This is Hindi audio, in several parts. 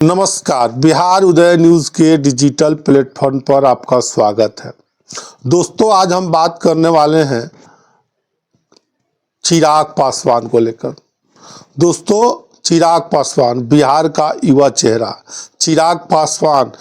नमस्कार, बिहार उदय न्यूज़ के डिजिटल प्लेटफॉर्म पर आपका स्वागत है। दोस्तों, आज हम बात करने वाले हैं चिराग पासवान को लेकर। दोस्तों, चिराग पासवान बिहार का युवा चेहरा। चिराग पासवान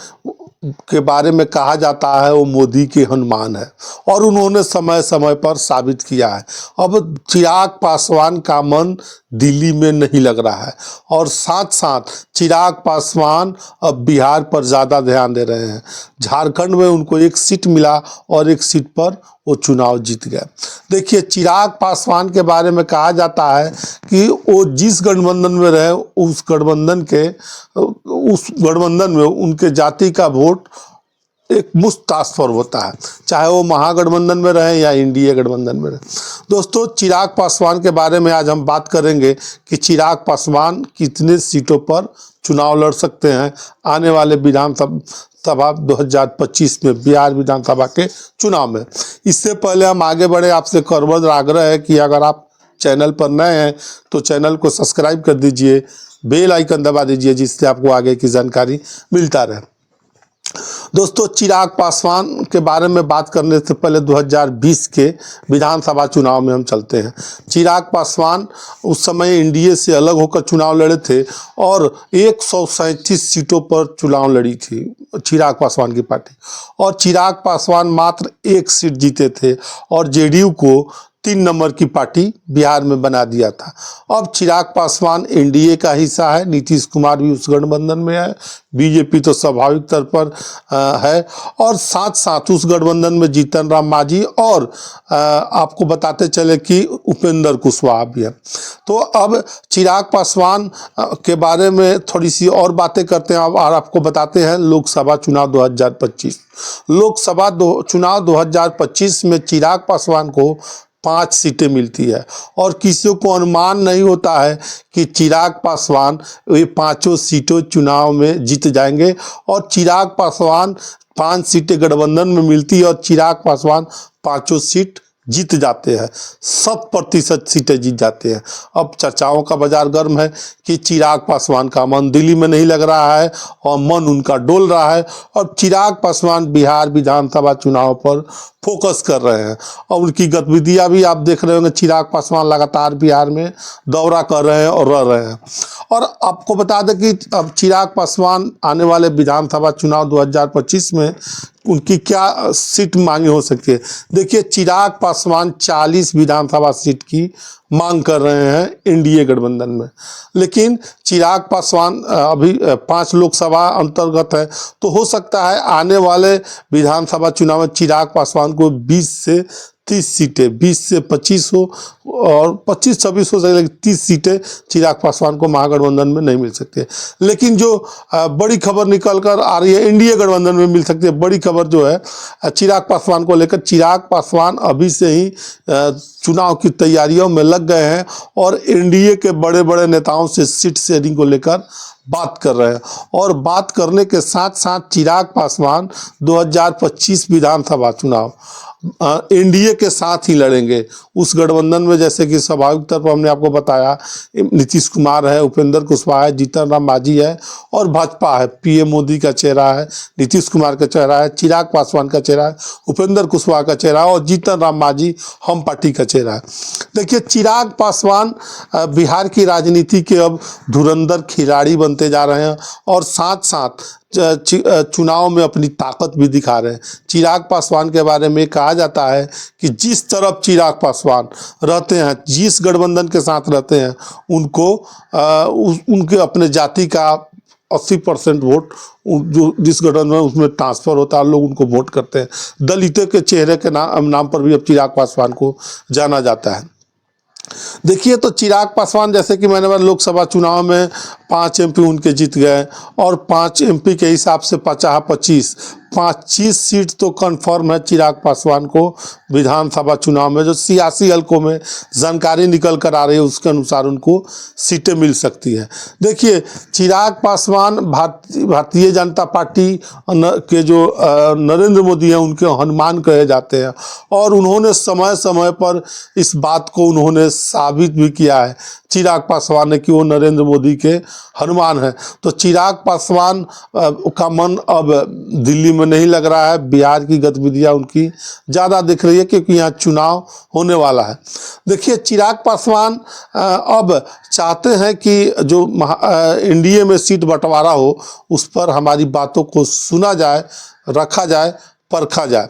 के बारे में कहा जाता है वो मोदी के हनुमान है और उन्होंने समय समय पर साबित किया है। अब चिराग पासवान का मन दिल्ली में नहीं लग रहा है और साथ साथ चिराग पासवान अब बिहार पर ज़्यादा ध्यान दे रहे हैं। झारखंड में उनको एक सीट मिला और एक सीट पर वो चुनाव जीत गए। देखिए, चिराग पासवान के बारे में कहा जाता है कि वो जिस गठबंधन में रहे उस गठबंधन में उनके जाति का वोट एक मुश्त ट्रांसफर होता है, चाहे वो महागठबंधन में रहे या इंडिया गठबंधन में रहे। दोस्तों, चिराग पासवान के बारे में आज हम बात करेंगे कि चिराग पासवान कितने सीटों पर चुनाव लड़ सकते हैं आने वाले विधानसभा 2025 में, बिहार विधानसभा के चुनाव में। इससे पहले हम आगे बढ़े, आपसे करबद्ध आग्रह है कि अगर आप चैनल पर नए हैं तो चैनल को सब्सक्राइब कर दीजिए, बेल आइकन दबा दीजिए, जिससे आपको आगे की जानकारी मिलता रहे। दोस्तों, चिराग पासवान के बारे में बात करने से पहले 2020 के विधानसभा चुनाव में हम चलते हैं। चिराग पासवान उस समय एनडीए से अलग होकर चुनाव लड़े थे और 137 सीटों पर चुनाव लड़ी थी चिराग पासवान की पार्टी, और चिराग पासवान मात्र एक सीट जीते थे और जेडीयू को 3 नंबर की पार्टी बिहार में बना दिया था। अब चिराग पासवान एनडीए का हिस्सा है, नीतीश कुमार भी उस गठबंधन में है, बीजेपी तो स्वाभाविक तौर पर है, और साथ साथ उस गठबंधन में जीतन राम मांझी और आपको बताते चले कि उपेंद्र कुशवाहा भी है। तो अब चिराग पासवान के बारे में थोड़ी सी और बातें करते हैं और आपको बताते हैं लोकसभा चुनाव 2025। लोकसभा चुनाव 2025 में चिराग पासवान को 5 सीटें मिलती है और किसी को अनुमान नहीं होता है कि चिराग पासवान ये 5 सीटों चुनाव में जीत जाएंगे, और चिराग पासवान 5 सीटें गठबंधन में मिलती है और चिराग पासवान 5 सीट जीत जाते हैं, 100% सीटें जीत जाते हैं। अब चर्चाओं का बाजार गर्म है कि चिराग पासवान का मन दिल्ली में नहीं लग रहा है और मन उनका डोल रहा है और चिराग पासवान बिहार विधानसभा चुनाव पर फोकस कर रहे हैं और उनकी गतिविधियां भी आप देख रहे होंगे। चिराग पासवान लगातार बिहार में दौरा कर रहे हैं और रह रहे हैं। और आपको बता दें कि अब चिराग पासवान आने वाले विधानसभा चुनाव 2025 में उनकी क्या सीट मांगी हो सकती है। देखिए, चिराग पासवान 40 विधानसभा सीट की मांग कर रहे हैं एनडीए गठबंधन में, लेकिन चिराग पासवान अभी 5 लोकसभा अंतर्गत है, तो हो सकता है आने वाले विधानसभा चुनाव में चिराग पासवान को 20 से 30 सीटें, 20 से 25 हो और 25-26 हो सकती, लेकिन 30 सीटें चिराग पासवान को महागठबंधन में नहीं मिल सकती। लेकिन जो बड़ी खबर निकल कर आ रही है, एनडीए गठबंधन में मिल सकती है। बड़ी खबर जो है चिराग पासवान को लेकर, चिराग पासवान अभी से ही चुनाव की तैयारियों में लग गए हैं और एनडीए के बड़े बड़े नेताओं से सीट शेयरिंग को लेकर बात कर रहे हैं, और बात करने के साथ साथ चिराग पासवान 2025 विधानसभा चुनाव एनडीए के साथ ही लड़ेंगे। उस गठबंधन में जैसे कि स्वाभाविक तौर पर हमने आपको बताया, नीतीश कुमार है, उपेंद्र कुशवाहा है, जीतन राम मांझी है और भाजपा है। पीएम मोदी का चेहरा है, नीतीश कुमार का चेहरा है, चिराग पासवान का चेहरा है, उपेंद्र कुशवाहा का चेहरा है और जीतन राम मांझी हम पार्टी का चेहरा है। देखिए, चिराग पासवान बिहार की राजनीति के अब धुरंधर खिलाड़ी बनते जा रहे हैं और साथ साथ चुनाव में अपनी ताकत भी दिखा रहे हैं। चिराग पासवान के बारे में कहा जाता है कि जिस तरफ चिराग पासवान रहते हैं, जिस गठबंधन के साथ रहते हैं, उनको उनके अपने जाति का 80% वोट जो जिस गठबंधन में उसमें ट्रांसफर होता है, लोग उनको वोट करते हैं। दलितों के चेहरे के नाम पर भी अब चिराग पासवान को जाना जाता है। देखिए, तो चिराग पासवान जैसे कि मैंने बताया, लोकसभा चुनाव में 5 एमपी उनके जीत गए और 5 एमपी के हिसाब से 50-25 25 सीट तो कंफर्म है चिराग पासवान को विधानसभा चुनाव में। जो सियासी हलकों में जानकारी निकल कर आ रही है उसके अनुसार उनको सीटें मिल सकती है। देखिए, चिराग पासवान भारतीय जनता पार्टी के जो नरेंद्र मोदी हैं उनके हनुमान कहे जाते हैं, और उन्होंने समय समय पर इस बात को उन्होंने साबित भी किया है चिराग पासवान ने कि वो नरेंद्र मोदी के हनुमान हैं। तो चिराग पासवान का मन अब दिल्ली में नहीं लग रहा है, बिहार की गतिविधियां उनकी ज़्यादा दिख रही है क्योंकि यहाँ चुनाव होने वाला है। देखिए, चिराग पासवान अब चाहते हैं कि जो एनडीए में सीट बंटवारा हो उस पर हमारी बातों को सुना जाए, रखा जाए, परखा जाए।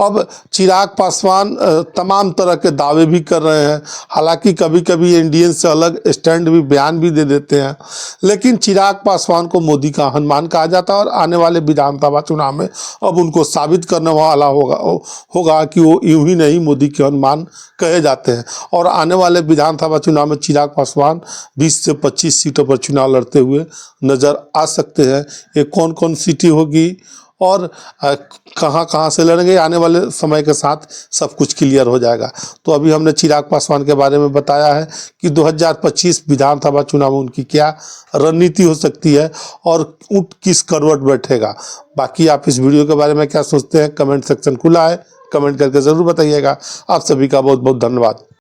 अब चिराग पासवान तमाम तरह के दावे भी कर रहे हैं, हालांकि कभी कभी एनडीए से अलग स्टैंड भी बयान भी दे देते हैं, लेकिन चिराग पासवान को मोदी का हनुमान कहा जाता है और आने वाले विधानसभा चुनाव में अब उनको साबित करने वाला होगा कि वो यूं ही नहीं मोदी के हनुमान कहे जाते हैं। और आने वाले विधानसभा चुनाव में चिराग पासवान 20 से 25 सीटों पर चुनाव लड़ते हुए नज़र आ सकते हैं। ये कौन कौन सीटें होगी और कहाँ से लड़ेंगे, आने वाले समय के साथ सब कुछ क्लियर हो जाएगा। तो अभी हमने चिराग पासवान के बारे में बताया है कि 2025 विधानसभा चुनाव में उनकी क्या रणनीति हो सकती है और ऊँट किस करवट बैठेगा। बाकी आप इस वीडियो के बारे में क्या सोचते हैं, कमेंट सेक्शन खुला है, कमेंट करके ज़रूर बताइएगा। आप सभी का बहुत बहुत धन्यवाद।